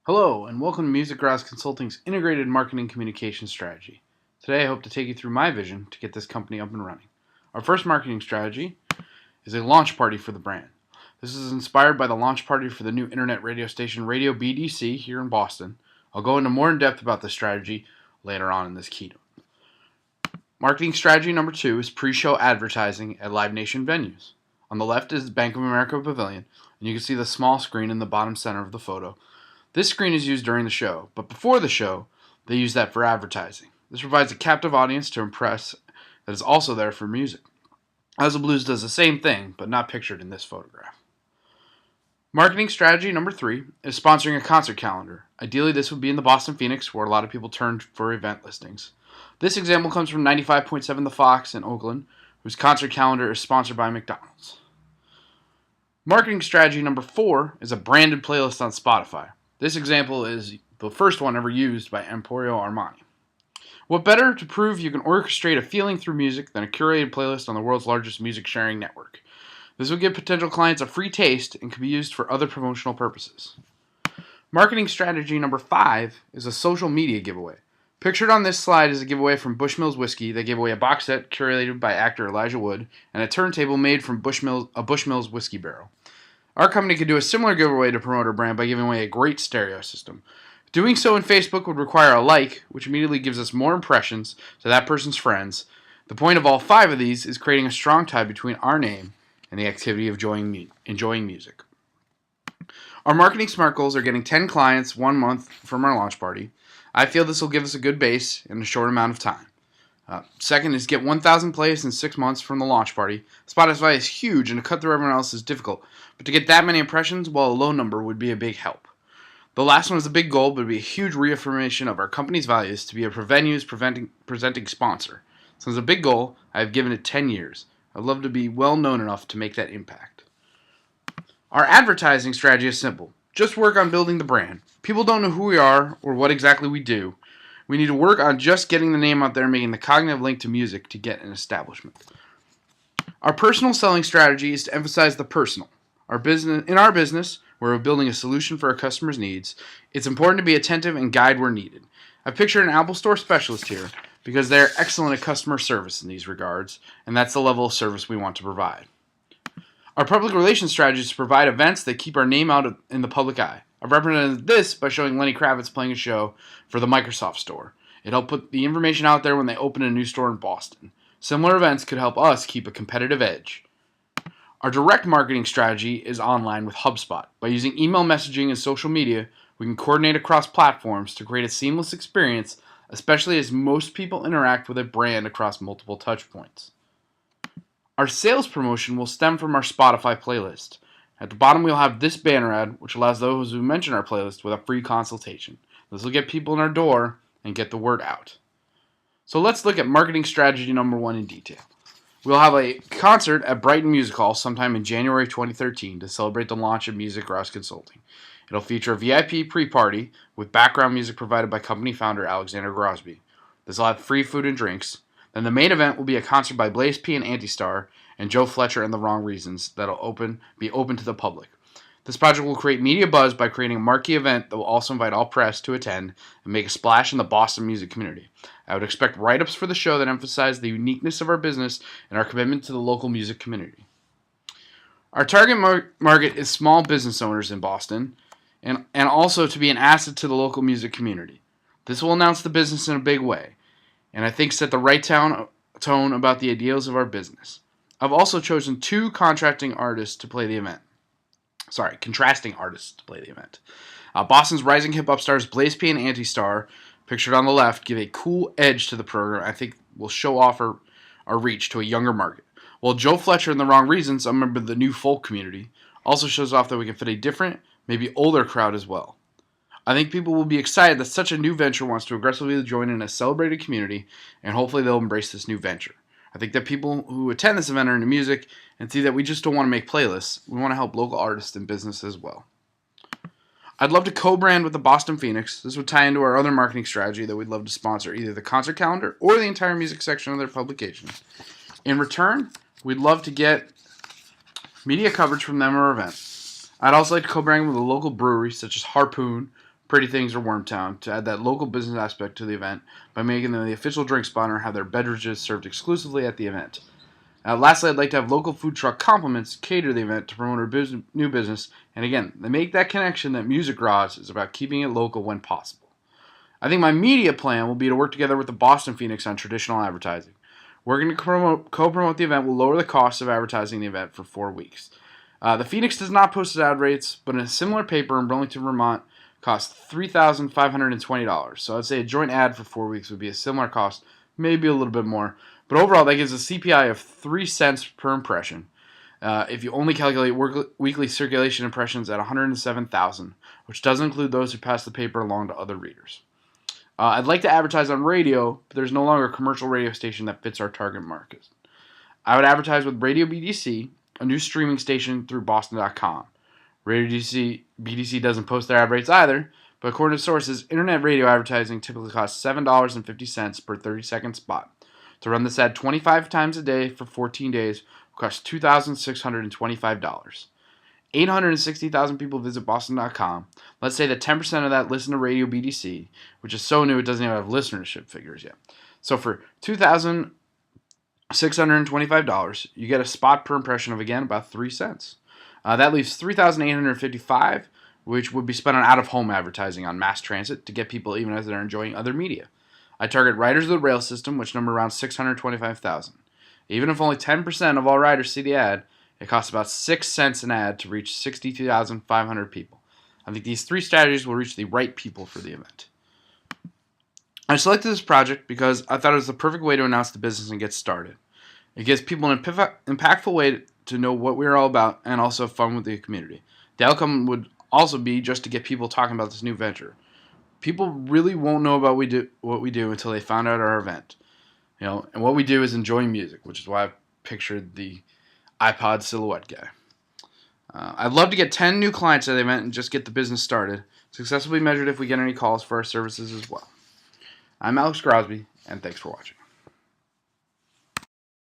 Hello, and welcome to MusicGroz Consulting's Integrated Marketing Communication Strategy. Today I hope to take you through my vision to get this company up and running. Our first marketing strategy is a launch party for the brand. This is inspired by the launch party for the new internet radio station Radio BDC here in Boston. I'll go into more in depth about this strategy later on in this keynote. Marketing strategy number 2 is pre-show advertising at Live Nation venues. On the left is the Bank of America Pavilion, and you can see the small screen in the bottom center of the photo. This screen is used during the show, but before the show, they use that for advertising. This provides a captive audience to impress that is also there for music. House of Blues does the same thing, but not pictured in this photograph. Marketing strategy number 3 is sponsoring a concert calendar. Ideally, this would be in the Boston Phoenix, where a lot of people turn for event listings. This example comes from 95.7 The Fox in Oakland, whose concert calendar is sponsored by McDonald's. Marketing strategy number 4 is a branded playlist on Spotify. This example is the first one ever used by Emporio Armani. What better to prove you can orchestrate a feeling through music than a curated playlist on the world's largest music sharing network? This will give potential clients a free taste and can be used for other promotional purposes. Marketing strategy number 5 is a social media giveaway. Pictured on this slide is a giveaway from Bushmills Whiskey. They gave away a box set curated by actor Elijah Wood and a turntable made from Bushmills whiskey barrel. Our company could do a similar giveaway to promote our brand by giving away a great stereo system. Doing so in Facebook would require a like, which immediately gives us more impressions to that person's friends. The point of all 5 of these is creating a strong tie between our name and the activity of enjoying music. Our marketing SMART goals are getting 10 clients 1 month from our launch party. I feel this will give us a good base in a short amount of time. Second is get 1,000 plays in 6 months from the launch party. Spotify is huge and to cut through everyone else is difficult, but to get that many impressions while a low number would be a big help. The last one is a big goal, but it would be a huge reaffirmation of our company's values to be a venues presenting sponsor. So as a big goal, I have given it 10 years. I'd love to be well known enough to make that impact. Our advertising strategy is simple. Just work on building the brand. People don't know who we are or what exactly we do. We need to work on just getting the name out there and making the cognitive link to music to get an establishment. Our personal selling strategy is to emphasize the personal. In our business, where we're building a solution for our customers' needs, it's important to be attentive and guide where needed. I pictured an Apple Store specialist here because they're excellent at customer service in these regards, and that's the level of service we want to provide. Our public relations strategy is to provide events that keep our name out in the public eye. I've represented this by showing Lenny Kravitz playing a show for the Microsoft Store. It helped put the information out there when they open a new store in Boston. Similar events could help us keep a competitive edge. Our direct marketing strategy is online with HubSpot. By using email messaging and social media, we can coordinate across platforms to create a seamless experience, especially as most people interact with a brand across multiple touchpoints. Our sales promotion will stem from our Spotify playlist. At the bottom, we'll have this banner ad, which allows those who mention our playlist with a free consultation. This will get people in our door and get the word out. So let's look at marketing strategy number 1 in detail. We'll have a concert at Brighton Music Hall sometime in January 2013 to celebrate the launch of MusicGroz Consulting. It'll feature a VIP pre-party with background music provided by company founder Alexander Grosby. This will have free food and drinks. Then the main event will be a concert by Blaze P and Antistar and Joe Fletcher and the Wrong Reasons that'll be open to the public. This project will create media buzz by creating a marquee event that will also invite all press to attend and make a splash in the Boston music community. I would expect write-ups for the show that emphasize the uniqueness of our business and our commitment to the local music community. Our target market is small business owners in Boston and also to be an asset to the local music community. This will announce the business in a big way, and I think set the right tone about the ideals of our business. I've also chosen 2 contrasting artists to play the event. Boston's rising hip-hop stars Blaze P and Antistar, pictured on the left, give a cool edge to the program I think will show off our reach to a younger market. While Joe Fletcher and the Wrong Reasons, a member of the new folk community, also shows off that we can fit a different, maybe older crowd as well. I think people will be excited that such a new venture wants to aggressively join in a celebrated community, and hopefully they'll embrace this new venture. I think that people who attend this event are into music and see that we just don't want to make playlists. We want to help local artists and business as well. I'd love to co-brand with the Boston Phoenix. This would tie into our other marketing strategy that we'd love to sponsor either the concert calendar or the entire music section of their publication. In return, we'd love to get media coverage from them or event. I'd also like to co-brand with a local brewery such as Harpoon, Pretty Things, or Wormtown to add that local business aspect to the event by making them the official drink sponsor and have their beverages served exclusively at the event. Lastly, I'd like to have local food truck compliments cater the event to promote our new business, and again, they make that connection that MusicGroz is about keeping it local when possible. I think my media plan will be to work together with the Boston Phoenix on traditional advertising. Working to co-promote the event will lower the cost of advertising the event for 4 weeks. The Phoenix does not post its ad rates, but in a similar paper in Burlington, Vermont, costs $3,520. So I'd say a joint ad for 4 weeks would be a similar cost, maybe a little bit more. But overall, that gives a CPI of 3 cents per impression. If you only calculate weekly circulation impressions at 107,000, which doesn't include those who pass the paper along to other readers. I'd like to advertise on radio, but there's no longer a commercial radio station that fits our target market. I would advertise with Radio BDC, a new streaming station through Boston.com. Radio BDC doesn't post their ad rates either, but according to sources, internet radio advertising typically costs $7.50 per 30-second spot. To run this ad 25 times a day for 14 days will cost $2,625. 860,000 people visit Boston.com. Let's say that 10% of that listen to Radio BDC, which is so new it doesn't even have listenership figures yet. So for $2,625, you get a spot per impression of, again, about 3 cents. That leaves $3,855, which would be spent on out-of-home advertising on mass transit to get people even as they're enjoying other media. I target riders of the rail system, which number around 625,000. Even if only 10% of all riders see the ad, it costs about 6 cents an ad to reach 62,500 people. I think these 3 strategies will reach the right people for the event. I selected this project because I thought it was the perfect way to announce the business and get started. It gives people an impactful way to know what we're all about and also have fun with the community. The outcome would also be just to get people talking about this new venture. People really won't know about what we do until they found out our event. And what we do is enjoy music, which is why I pictured the iPod silhouette guy. I'd love to get 10 new clients at the event and just get the business started. Success will be measured if we get any calls for our services as well. I'm Alex Crosby, and thanks for watching.